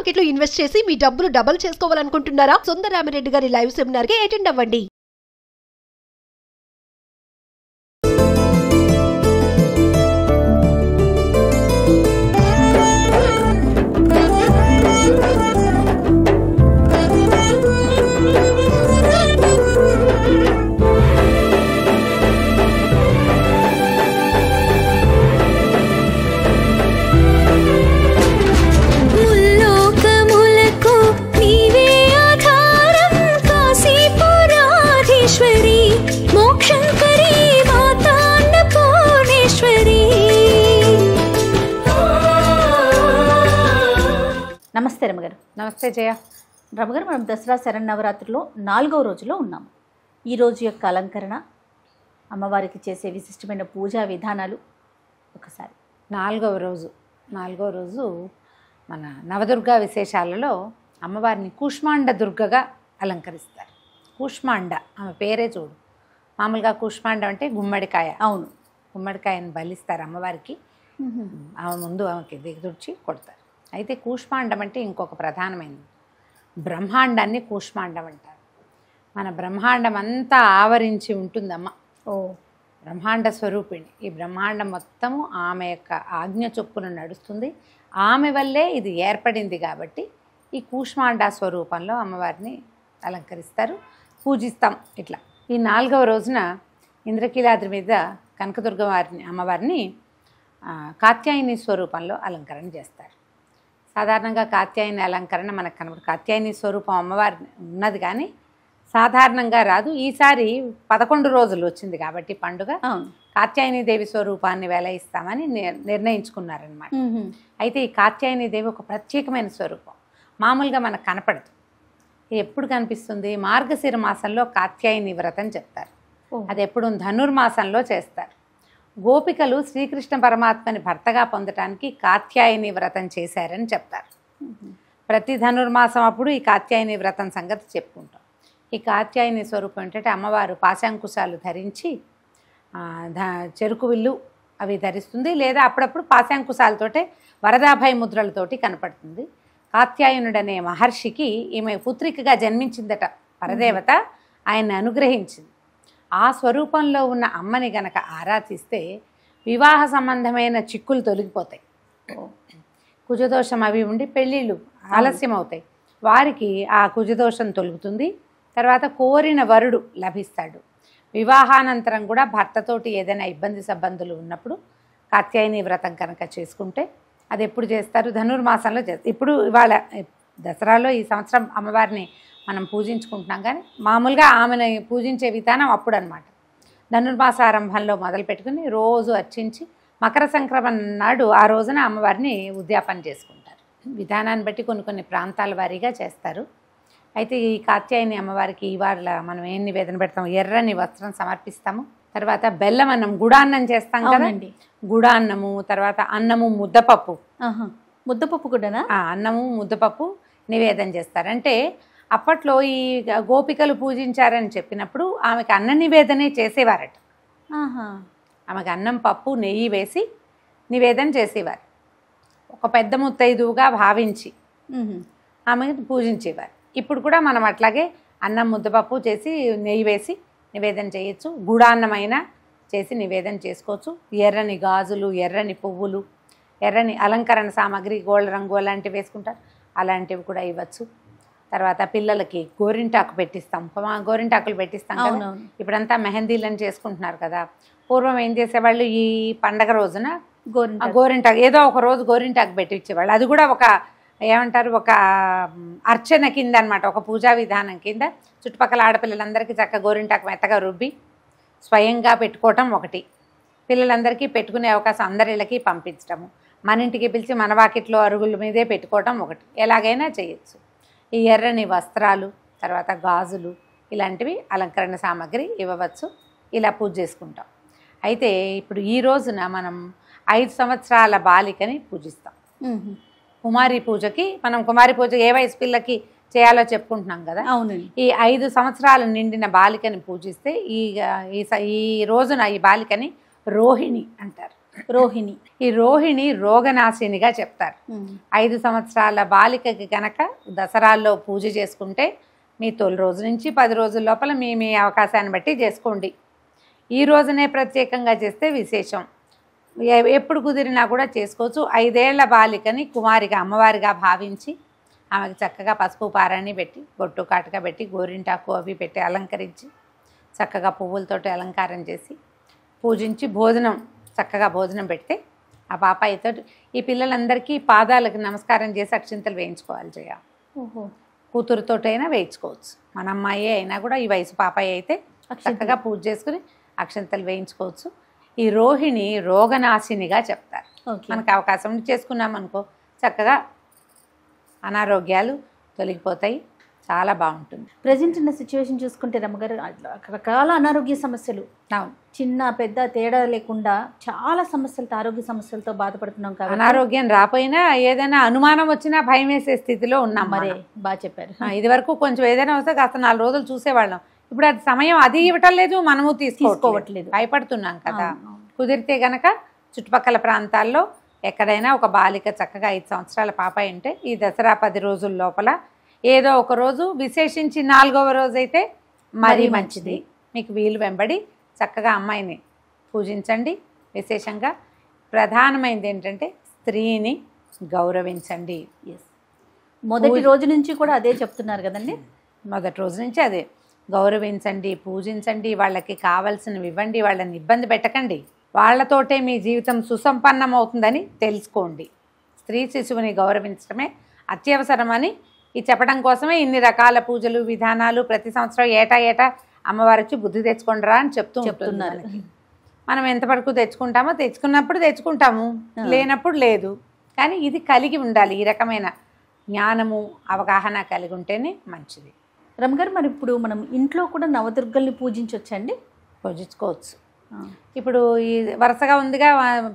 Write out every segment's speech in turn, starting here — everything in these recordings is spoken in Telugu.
మార్కెట్ లో ఇన్వెస్ట్ చేసి మీ డబ్బులు డబుల్ చేసుకోవాలనుకుంటున్నారా? సుందరరామిరెడ్డి గారి లైవ్ సెమినార్ కి అటెండ్ అవ్వండి. నమస్తే రమగారు. నమస్తే జయ. రమగారు, మనం దసరా శరన్నవరాత్రిలో 4వ రోజులో ఉన్నాము. ఈ రోజు యొక్క అలంకరణ, అమ్మవారికి చేసే విశిష్టమైన పూజా విధానాలు ఒకసారి. నాలుగవ రోజు మన నవదుర్గా విశేషాలలో అమ్మవారిని కూష్మాండ దుర్గగా అలంకరిస్తారు. కూష్మాండ ఆమె పేరే చూడు. మామూలుగా కూష్మాండ అంటే గుమ్మడికాయ. అవును, గుమ్మడికాయను బలిస్తారు అమ్మవారికి. ఆమె ముందు ఆమెకి దిగదుర్చి కొడతారు. అయితే కూష్మాండం అంటే ఇంకొక ప్రధానమైనది. బ్రహ్మాండాన్ని కూష్మాండం అంటారు. మన బ్రహ్మాండం అంతా ఆవరించి ఉంటుందమ్మ. బ్రహ్మాండ స్వరూపిణి. ఈ బ్రహ్మాండం మొత్తము ఆమె యొక్క ఆజ్ఞ చొప్పున నడుస్తుంది. ఆమె వల్లే ఇది ఏర్పడింది కాబట్టి ఈ కూష్మాండ స్వరూపంలో అమ్మవారిని అలంకరిస్తారు, పూజిస్తాం. ఇట్లా ఈ 4వ రోజున ఇంద్రకీలాద్రి మీద కనకదుర్గ అమ్మవారిని కాత్యాయని స్వరూపంలో అలంకరణ చేస్తారు. సాధారణంగా కాత్యాయని అలంకరణ మనకు కనబడు. కాత్యాయని స్వరూపం అమ్మవారి ఉన్నది కానీ సాధారణంగా రాదు. ఈసారి 11 రోజులు వచ్చింది కాబట్టి పండుగ కాత్యాయని దేవి స్వరూపాన్ని వెలయిస్తామని నిర్ణయించుకున్నారనమాట. అయితే ఈ కాత్యాయని దేవి ఒక ప్రత్యేకమైన స్వరూపం. మామూలుగా మనకు కనపడదు. ఎప్పుడు కనిపిస్తుంది? మార్గశిర మాసంలో కాత్యాయని వ్రతం చెప్తారు. అది ఎప్పుడు ధనుర్మాసంలో చేస్తారు. గోపికలు శ్రీకృష్ణ పరమాత్మని భర్తగా పొందటానికి కాత్యాయని వ్రతం చేశారని చెప్తారు. ప్రతి ధనుర్మాసం అప్పుడు ఈ కాత్యాయని వ్రతం సంగతి చెప్పుకుంటాం. ఈ కాత్యాయని స్వరూపం ఏంటంటే అమ్మవారు పాశాంకుశాలు ధరించి చెరుకు విల్లు అవి ధరిస్తుంది. లేదా అప్పుడప్పుడు పాశాంకుశాలతోటే వరదాభయ ముద్రలతోటి కనపడుతుంది. కాత్యాయనుడనే మహర్షికి ఈమె పుత్రికగా జన్మించిందట పరదేవత. ఆయన్ని అనుగ్రహించింది. ఆ స్వరూపంలో ఉన్న అమ్మని గనక ఆరాధిస్తే వివాహ సంబంధమైన చిక్కులు తొలగిపోతాయి. కుజదోషం అవి ఉండి పెళ్ళిళ్ళు ఆలస్యం అవుతాయి. వారికి ఆ కుజదోషం తొలుగుతుంది. తర్వాత కోరిన వరుడు లభిస్తాడు. వివాహానంతరం కూడా భర్తతోటి ఏదైనా ఇబ్బంది సబ్బందులు ఉన్నప్పుడు కాత్యాయని వ్రతం కనుక చేసుకుంటే అది ఎప్పుడు చేస్తారు? ధనుర్మాసంలో చేస్తారు. ఇప్పుడు ఇవాళ దసరాలో ఈ సంవత్సరం అమ్మవారిని మనం పూజించుకుంటున్నాం కానీ మామూలుగా ఆమెను పూజించే విధానం అప్పుడు అనమాట. ధనుర్మాసారంభంలో మొదలు పెట్టుకుని రోజు అర్చించి మకర సంక్రమణ నాడు ఆ రోజున అమ్మవారిని ఉద్యాపన చేసుకుంటారు. విధానాన్ని బట్టి కొన్ని ప్రాంతాల వారీగా చేస్తారు. అయితే ఈ కాత్యాయని అమ్మవారికి ఇవాళ మనం ఏం నివేదన పెడతాం? ఎర్రని వస్త్రం సమర్పిస్తాము. తర్వాత బెల్లం అన్నం, గుడాన్నం చేస్తాం కదండి. గుడాన్నము, తర్వాత అన్నము, ముద్దపప్పు. ముద్దపప్పు కూడా అన్నము ముద్దపప్పు నివేదన చేస్తారు. అంటే అప్పట్లో ఈ గోపికలు పూజించారని చెప్పినప్పుడు ఆమెకు అన్న నివేదనే చేసేవారట. ఆమెకు అన్నం, పప్పు, నెయ్యి వేసి నివేదన చేసేవారు. ఒక పెద్ద ముత్తైదువుగా భావించి ఆమెను పూజించేవారు. ఇప్పుడు కూడా మనం అట్లాగే అన్నం ముద్దపప్పు చేసి నెయ్యి వేసి నివేదన చేయొచ్చు. గుడాన్నమైనా చేసి నివేదన చేసుకోవచ్చు. ఎర్రని గాజులు, ఎర్రని పువ్వులు, ఎర్రని అలంకరణ సామాగ్రి, గోల్డ్ రంగు అలాంటివి వేసుకుంటారు. అలాంటివి కూడా ఇవ్వచ్చు. తర్వాత పిల్లలకి గోరింటాకు పెట్టిస్తాం. గోరింటాకులు పెట్టిస్తాం కదా. ఇప్పుడంతా మెహందీలను చేసుకుంటున్నారు కదా. పూర్వం ఏం చేసేవాళ్ళు? ఈ పండగ రోజున గోరింటాకు ఏదో ఒక రోజు గోరింటాకు పెట్టించేవాళ్ళు. అది కూడా ఒక ఏమంటారు, ఒక అర్చన కింద అనమాట, ఒక పూజా విధానం కింద. చుట్టుపక్కల ఆడపిల్లలందరికీ చక్క గోరింటాకు మెత్తగా రుబ్బి స్వయంగా పెట్టుకోవటం ఒకటి. పిల్లలందరికీ పెట్టుకునే అవకాశం అందరిళ్ళకి పంపించటము. మన ఇంటికి పిలిచి మన వాకిట్లో అరుగుల మీదే పెట్టుకోవటం ఒకటి. ఎలాగైనా చేయొచ్చు. ఈ ఎర్రని వస్త్రాలు, తర్వాత గాజులు, ఇలాంటివి అలంకరణ సామాగ్రి ఇవ్వవచ్చు. ఇలా పూజ చేసుకుంటాం. అయితే ఇప్పుడు ఈ రోజున మనం 5 సంవత్సరాల బాలికని పూజిస్తాం. కుమారి పూజకి మనం కుమారి పూజ ఏ వయసు పిల్లకి చేయాలో చెప్పుకుంటున్నాం కదా. అవునండి. ఈ 5 సంవత్సరాలు నిండిన బాలికని పూజిస్తే ఈ రోజున ఈ బాలికని రోహిణి అంటారు. రోహిణి. ఈ రోహిణి రోగనాశినిగా చెప్తారు. 5 సంవత్సరాల బాలికకి కనుక దసరాల్లో పూజ చేసుకుంటే మీ తొలి రోజు నుంచి 10 రోజుల లోపల మీ మీ అవకాశాన్ని బట్టి చేసుకోండి. ఈ రోజునే ప్రత్యేకంగా చేస్తే విశేషం. ఎప్పుడు కుదిరినా కూడా చేసుకోవచ్చు. 5 ఏళ్ల బాలికని కుమారిగా అమ్మవారిగా భావించి ఆమెకి చక్కగా పసుపు పారాన్ని పెట్టి బొట్టు కాటుగా పెట్టి గోరింటాకు అవి పెట్టి అలంకరించి చక్కగా పువ్వులతోటి అలంకారం చేసి పూజించి చక్కగా భోజనం పెడితే ఆ పాపాయితో ఈ పిల్లలందరికీ పాదాలకు నమస్కారం చేసి అక్షింతలు వేయించుకోవాలి చేయాలి. కూతురుతోటైనా వేయించుకోవచ్చు. మన అమ్మాయి అయినా కూడా ఈ వయసు పాపాయి అయితే చక్కగా పూజ చేసుకుని అక్షింతలు వేయించుకోవచ్చు. ఈ రోహిణి రోగనాశినిగా చెప్తారు. మనకు అవకాశం చేసుకున్నాం అనుకో చక్కగా అనారోగ్యాలు తొలగిపోతాయి. చాలా బాగుంటుంది. ప్రజెంట్ ఉన్న సిచ్యువేషన్ చూసుకుంటే రమ్మగారు రకరకాల అనారోగ్య సమస్యలు, చిన్న పెద్ద తేడా లేకుండా చాలా సమస్యలతో ఆరోగ్య సమస్యలతో బాధపడుతున్నాం కదా. అనారోగ్యం రాపోయినా ఏదైనా అనుమానం వచ్చినా భయం వేసే స్థితిలో ఉన్నాం. మరే బాగా చెప్పారు. ఇది వరకు కొంచెం ఏదైనా వస్తే కాస్త 4 రోజులు చూసేవాళ్ళం. ఇప్పుడు అది సమయం అది ఇవ్వటం లేదు, మనము తీసుకోవట్లేదు, భయపడుతున్నాం కదా. కుదిరితే గనక చుట్టుపక్కల ప్రాంతాల్లో ఎక్కడైనా ఒక బాలిక చక్కగా 5 సంవత్సరాల పాప అంటే ఈ దసరా 10 రోజుల లోపల ఏదో ఒక రోజు విశేషించి 4వ రోజు అయితే మరీ మంచిది. మీకు వీలు వెంబడి చక్కగా అమ్మాయిని పూజించండి. విశేషంగా ప్రధానమైనది ఏంటంటే స్త్రీని గౌరవించండి. మొదటి రోజు నుంచి కూడా అదే చెప్తున్నారు కదండి. మొదటి రోజు నుంచి అదే గౌరవించండి, పూజించండి, వాళ్ళకి కావాల్సినవి ఇవ్వండి, వాళ్ళని ఇబ్బంది పెట్టకండి. వాళ్లతోటే మీ జీవితం సుసంపన్నం అవుతుందని తెలుసుకోండి. స్త్రీ శిశువుని గౌరవించడమే అత్యవసరమని ఈ చెప్పడం కోసమే ఇన్ని రకాల పూజలు విధానాలు ప్రతి సంవత్సరం ఏటా అమ్మవారికి బుద్ధి తెచ్చుకుంటారా అని చెప్తున్నారు. మనం ఎంతవరకు తెచ్చుకుంటామో తెచ్చుకున్నప్పుడు తెచ్చుకుంటాము, లేనప్పుడు లేదు. కానీ ఇది కలిగి ఉండాలి. ఈ రకమైన జ్ఞానము అవగాహన కలిగి ఉంటేనే మంచిది. రమ్మగారు మరి ఇప్పుడు మనం ఇంట్లో కూడా నవదుర్గల్ని పూజించవచ్చండి? పూజించుకోవచ్చు. ఇప్పుడు ఈ వరుసగా ఉందిగా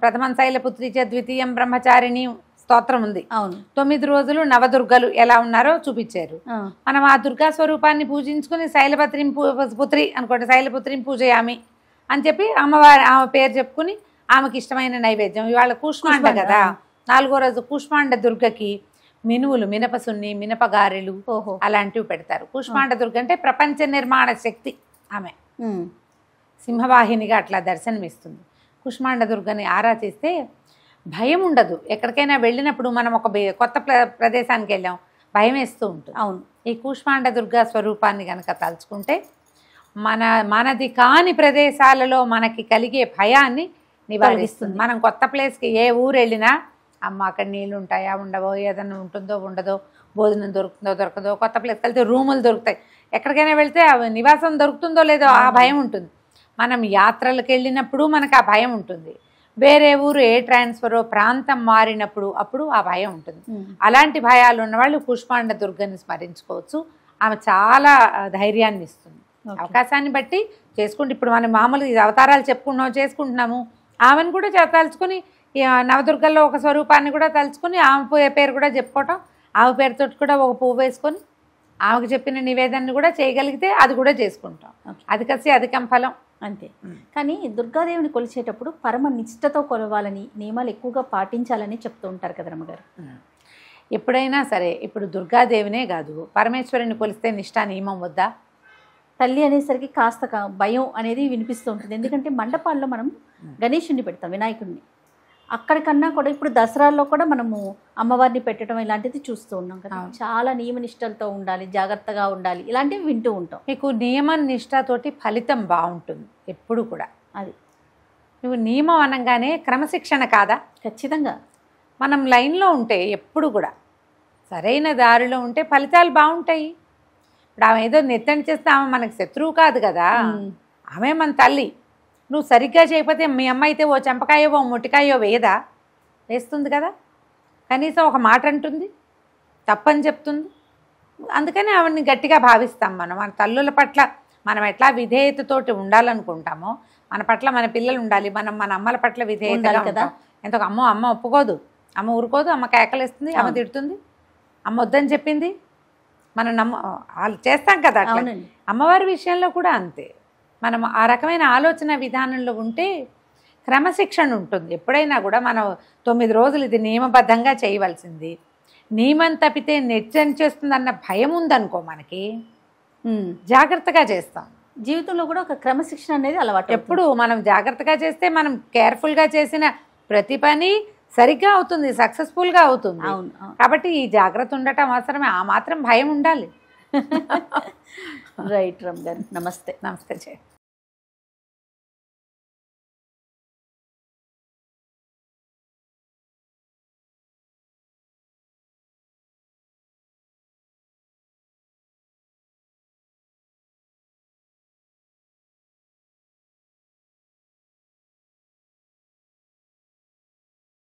ప్రథమం శైలపుత్రి చ ద్వితీయం బ్రహ్మచారిణి స్తోత్రం ఉంది. అవును. 9 రోజులు నవదుర్గలు ఎలా ఉన్నారో చూపించారు. మనం ఆ దుర్గా స్వరూపాన్ని పూజించుకుని శైలపుత్రిం పుత్రి అనుకోండి, శైలపుత్రిం పూజయామి అని చెప్పి అమ్మవారి ఆమె పేరు చెప్పుకుని ఆమెకి ఇష్టమైన నైవేద్యం. ఇవాళ కూష్మాండ కదా, 4వ రోజు కూష్మాండ దుర్గకి మినువులు, మినపసున్ని, మినపగారెలు అలాంటివి పెడతారు. కూష్మాండ దుర్గ అంటే ప్రపంచ నిర్మాణ శక్తి. ఆమె సింహవాహినిగా అట్లా దర్శనమిస్తుంది. కూష్మాండ దుర్గని ఆరాధిస్తే భయం ఉండదు. ఎక్కడికైనా వెళ్ళినప్పుడు మనం ఒక కొత్త ప్రదేశానికి వెళ్ళాం, భయం వేస్తూ ఉంటుంది. అవును. ఈ కూష్మాండ దుర్గా స్వరూపాన్ని కనుక తలుచుకుంటే మనది కాని ప్రదేశాలలో మనకి కలిగే భయాన్ని నివారిస్తుంది. మనం కొత్త ప్లేస్కి ఏ ఊరు వెళ్ళినా అమ్మ అక్కడ నీళ్ళు ఉంటాయా ఉండవో, ఏదైనా ఉంటుందో ఉండదో, భోజనం దొరుకుతుందో దొరకదో, కొత్త ప్లేస్కి వెళ్తే రూములు దొరుకుతాయి, ఎక్కడికైనా వెళ్తే నివాసం దొరుకుతుందో లేదో ఆ భయం ఉంటుంది. మనం యాత్రలకు వెళ్ళినప్పుడు మనకు ఆ భయం ఉంటుంది. వేరే ఊరు ఏ ట్రాన్స్ఫరో ప్రాంతం మారినప్పుడు అప్పుడు ఆ భయం ఉంటుంది. అలాంటి భయాలు ఉన్నవాళ్ళు కూష్మాండ దుర్గని స్మరించుకోవచ్చు. ఆమె చాలా ధైర్యాన్ని ఇస్తుంది. అవకాశాన్ని బట్టి చేసుకుంటే ఇప్పుడు మనం మామూలు అవతారాలు చేసుకుంటున్నాము. ఆమెను కూడా తలుచుకుని నవదుర్గల్లో ఒక స్వరూపాన్ని కూడా తలుచుకుని ఆమె పేరు కూడా చెప్పుకోవటం, ఆమె పేరుతో కూడా ఒక పువ్వు వేసుకొని ఆమెకు చెప్పిన నివేదనని కూడా చేయగలిగితే అది కూడా చేసుకుంటాం. అది కలిసి అధికం ఫలం అంతే. కానీ దుర్గాదేవిని కొలిచేటప్పుడు పరమ నిష్ఠతో కొలవాలని, నియమాలు ఎక్కువగా పాటించాలని చెప్తూ ఉంటారు కదా రమ్మగారు. ఎప్పుడైనా సరే ఇప్పుడు దుర్గాదేవినే కాదు, పరమేశ్వరుని కొలిస్తే నిష్ఠా నియమం వద్దా? తల్లి అనేసరికి కాస్త భయం అనేది వినిపిస్తూ ఉంటుంది. ఎందుకంటే మండపాల్లో మనం గణేశుడిని పెడతాం, వినాయకుడిని. అక్కడికన్నా కూడా ఇప్పుడు దసరాల్లో కూడా మనము అమ్మవారిని పెట్టడం ఇలాంటిది చూస్తూ ఉన్నాం కదా. చాలా నియమ నిష్టలతో ఉండాలి, జాగ్రత్తగా ఉండాలి, ఇలాంటివి వింటూ ఉంటాం. మీకు నియమ నిష్టతోటి ఫలితం బాగుంటుంది ఎప్పుడు కూడా. అది నువ్వు నియమం అనగానే క్రమశిక్షణ కాదా? ఖచ్చితంగా. మనం లైన్లో ఉంటే ఎప్పుడు కూడా సరైన దారిలో ఉంటే ఫలితాలు బాగుంటాయి. ఇప్పుడు ఆమె ఏదో నెత్తని చేస్తే ఆమె మనకు శత్రువు కాదు కదా, ఆమె మన తల్లి. నువ్వు సరిగ్గా చేయకపోతే మీ అమ్మ అయితే ఓ చెంపకాయో ఓ మొట్టికాయో వేస్తుంది కదా, కనీసం ఒక మాట అంటుంది, తప్పని చెప్తుంది. అందుకని ఆవిడని గట్టిగా భావిస్తాం. మన తల్లుల పట్ల మనం ఎట్లా విధేయతతోటి ఉండాలనుకుంటామో మన పట్ల మన పిల్లలు ఉండాలి. మనం మన అమ్మల పట్ల విధేయతగా కదా. ఎంతో అమ్మ ఒప్పుకోదు, అమ్మ ఊరుకోదు, అమ్మ కేకలేస్తుంది, అమ్మ తిడుతుంది, అమ్మ వద్దని చెప్పింది, మనం వాళ్ళు చేస్తాం కదా. అమ్మవారి విషయంలో కూడా అంతే. మనం ఆ రకమైన ఆలోచన విధానంలో ఉంటే క్రమశిక్షణ ఉంటుంది. ఎప్పుడైనా కూడా మనం 9 రోజులు ఇది నియమబద్ధంగా చేయవలసింది, నియమం తప్పితే నెచ్చని చేస్తుందన్న భయం ఉందనుకో మనకి, జాగ్రత్తగా చేస్తాం. జీవితంలో కూడా ఒక క్రమశిక్షణ అనేది అలవాటు. ఎప్పుడు మనం జాగ్రత్తగా చేస్తే మనం కేర్ఫుల్గా చేసిన ప్రతి పని సరిగ్గా అవుతుంది, సక్సెస్ఫుల్గా అవుతుంది. అవును. కాబట్టి ఈ జాగ్రత్త ఉండటం అవసరమే. ఆ మాత్రం భయం ఉండాలి. రైట్ రమ్ గారు, నమస్తే. నమస్తే.